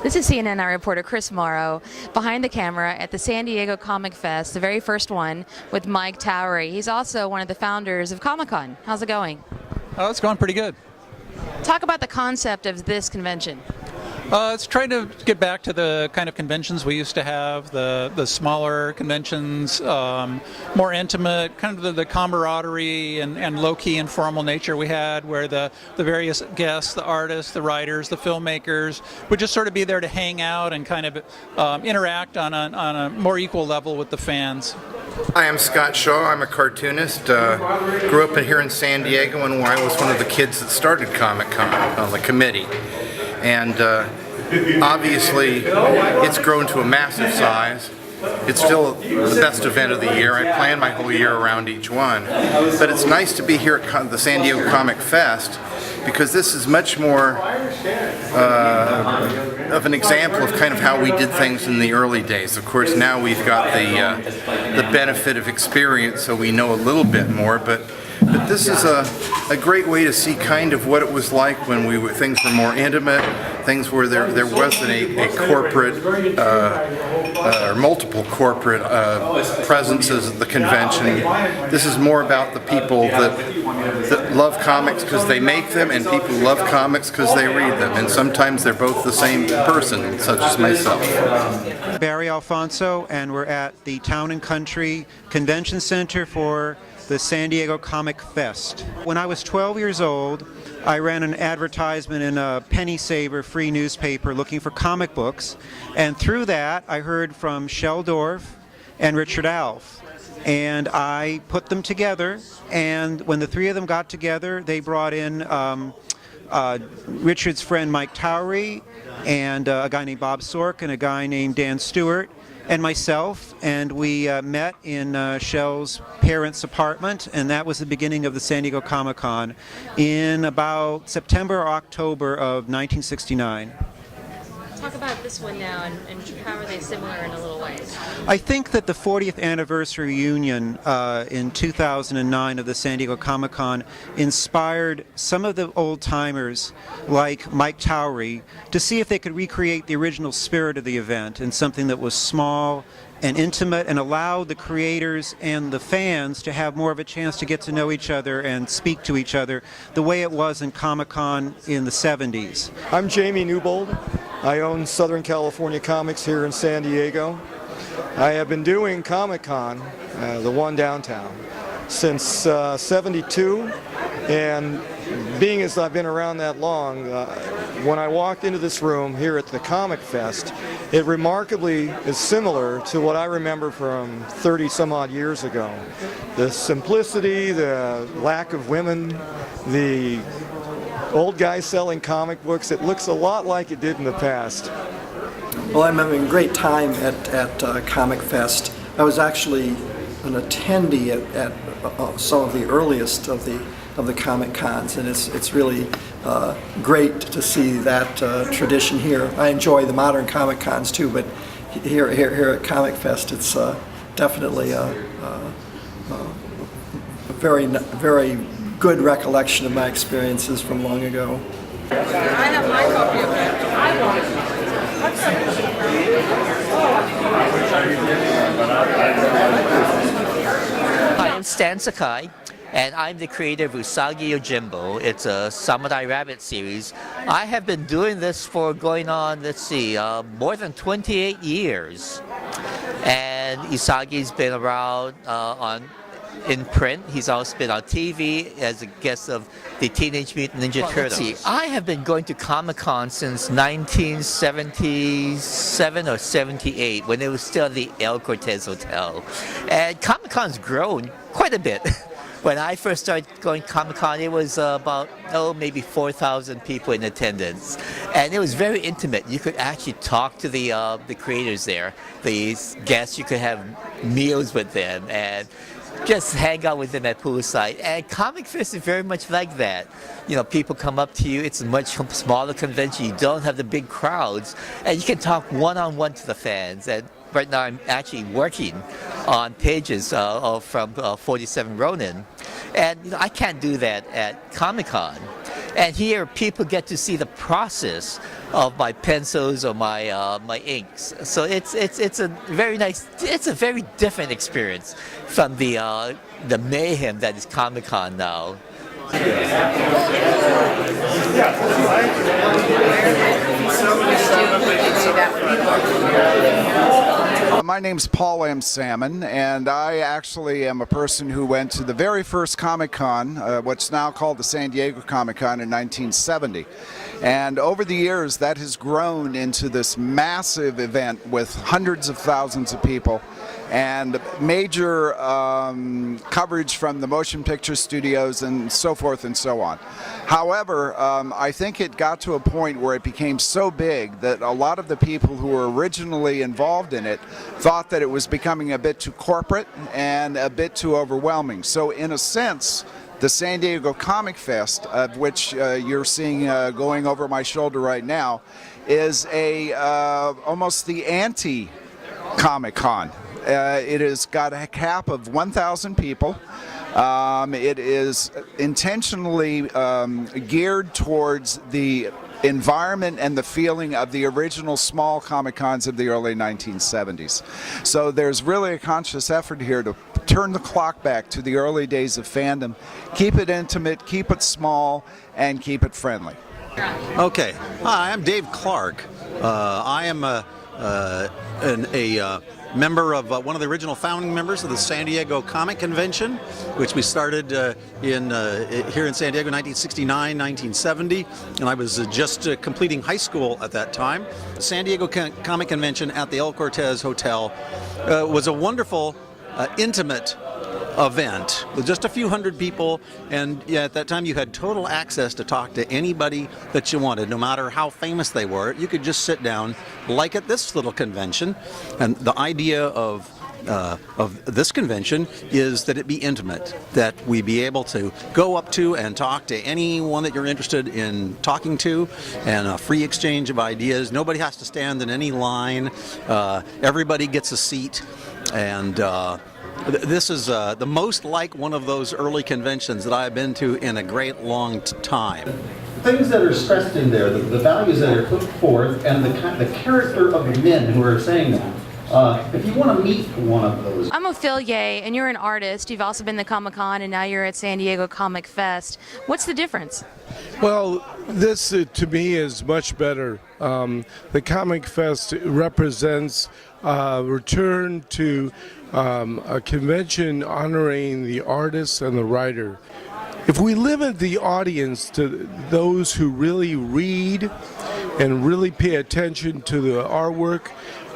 This is CNN reporter Chris Morrow behind the camera at the San Diego Comic Fest, the very first one, with Mike Towery. He's also one of the founders of Comic-Con. How's it going? Oh, it's going pretty good. Talk about the concept of this convention. It's trying to get back to the kind of conventions we used to have, the smaller conventions, more intimate, kind of the camaraderie and low-key informal nature we had, where the various guests, the artists, the writers, the filmmakers would just sort of be there to hang out and kind of interact on a more equal level with the fans. Hi, I'm Scott Shaw. I'm a cartoonist. Grew up here in San Diego, and I was one of the kids that started Comic-Con on the committee. And obviously, it's grown to a massive size. It's still the best event of the year. I plan my whole year around each one. But it's nice to be here at the San Diego Comic Fest, because this is much more of an example of kind of how we did things in the early days. Of course, now we've got the benefit of experience, so we know a little bit more. But this is a great way to see kind of what it was like when things were more intimate, things where there wasn't a corporate or multiple corporate presences at the convention. This is more about the people that love comics because they make them, and people who love comics because they read them. And sometimes they're both the same person, such as myself. Barry Alfonso, and we're at the Town & Country Convention Center for the San Diego Comic Fest. When I was 12 years old, I ran an advertisement in a penny saver free newspaper looking for comic books, and through that I heard from Shel Dorf and Richard Alf, and I put them together, and when the three of them got together, they brought in Richard's friend Mike Towery, and a guy named Bob Sork, and a guy named Dan Stewart, and myself, and we met in Shel's parents' apartment, and that was the beginning of the San Diego Comic-Con in about September or October of 1969. Talk about this one now, and how are they similar in a little ways? I think that the 40th anniversary reunion in 2009 of the San Diego Comic-Con inspired some of the old-timers like Mike Towery to see if they could recreate the original spirit of the event in something that was small and intimate and allowed the creators and the fans to have more of a chance to get to know each other and speak to each other the way it was in Comic-Con in the 70s. I'm Jamie Newbold. I own Southern California Comics here in San Diego. I have been doing Comic-Con, the one downtown, since '72, and being as I've been around that long, when I walked into this room here at the Comic Fest, it remarkably is similar to what I remember from 30 some odd years ago. The simplicity, the lack of women, the old guys selling comic books, it looks a lot like it did in the past. Well, I'm having a great time at Comic Fest. I was actually an attendee at some of the earliest of the Comic Cons, and it's really great to see that tradition here. I enjoy the modern Comic Cons too, but here at Comic Fest, it's definitely a very good recollection of my experiences from long ago. I have my copy of that. I want it. Hi, I'm Stan Sakai, and I'm the creator of Usagi Yojimbo. It's a Samurai Rabbit series. I have been doing this for going on, more than 28 years. And Usagi's been around in print. He's also been on TV as a guest of the Teenage Mutant Ninja Turtles. I have been going to Comic-Con since 1977 or 78, when it was still the El Cortez Hotel. And Comic-Con's grown quite a bit. When I first started going Comic-Con, it was about, maybe 4,000 people in attendance. And it was very intimate. You could actually talk to the creators there. These guests, you could have meals with them and just hang out with them at poolside. And Comic Fest is very much like that. You know, people come up to you. It's a much smaller convention. You don't have the big crowds. And you can talk one-on-one to the fans. And right now I'm actually working on pages from 47 Ronin. And I can't do that at Comic-Con. And here people get to see the process of my pencils or my inks. So it's a very nice, it's a very different experience from the mayhem that is Comic-Con now. My name's Paul M. Salmon, and I actually am a person who went to the very first Comic-Con, what's now called the San Diego Comic-Con in 1970. And over the years, that has grown into this massive event with hundreds of thousands of people and major coverage from the motion picture studios and so forth and so on. However, I think it got to a point where it became so big that a lot of the people who were originally involved in it thought that it was becoming a bit too corporate and a bit too overwhelming. So in a sense, the San Diego Comic Fest, of which you're seeing going over my shoulder right now, is almost the anti-Comic-Con. It has got a cap of 1,000 people. It is intentionally geared towards the environment and the feeling of the original small Comic-Cons of the early 1970s. So there's really a conscious effort here to turn the clock back to the early days of fandom, keep it intimate, keep it small, and keep it friendly. Okay. Hi, I'm Dave Clark. I am a member of one of the original founding members of the San Diego Comic Convention, which we started here in San Diego in 1969, 1970, and I was just completing high school at that time. The San Diego Comic Convention at the El Cortez Hotel was a wonderful, intimate event with just a few hundred people, and at that time you had total access to talk to anybody that you wanted, no matter how famous they were. You could just sit down like at this little convention, and the idea of this convention is that it be intimate, that we be able to go up to and talk to anyone that you're interested in talking to, and a free exchange of ideas. Nobody has to stand in any line. Everybody gets a seat, and this is the most like one of those early conventions that I've been to in a great long time. Things that are stressed in there, the values that are put forth, and the character of the men who are saying them. If you want to meet one of those. I'm Ophelia, and you're an artist. You've also been to Comic-Con, and now you're at San Diego Comic Fest. What's the difference? Well, this to me is much better. The Comic Fest represents a return to a convention honoring the artist and the writer. If we limit the audience to those who really read and really pay attention to the artwork,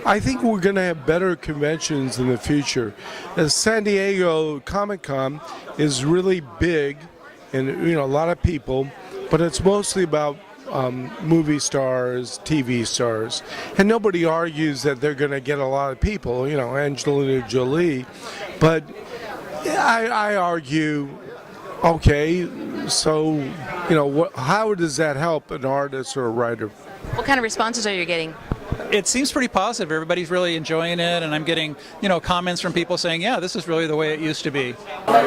I think we're going to have better conventions in the future. The San Diego Comic-Con is really big, and a lot of people, but it's mostly about movie stars, TV stars, and nobody argues that they're going to get a lot of people. Angelina Jolie, but I argue, okay, so how does that help an artist or a writer? What kind of responses are you getting? It seems pretty positive. Everybody's really enjoying it, and I'm getting, comments from people saying, yeah, this is really the way it used to be. What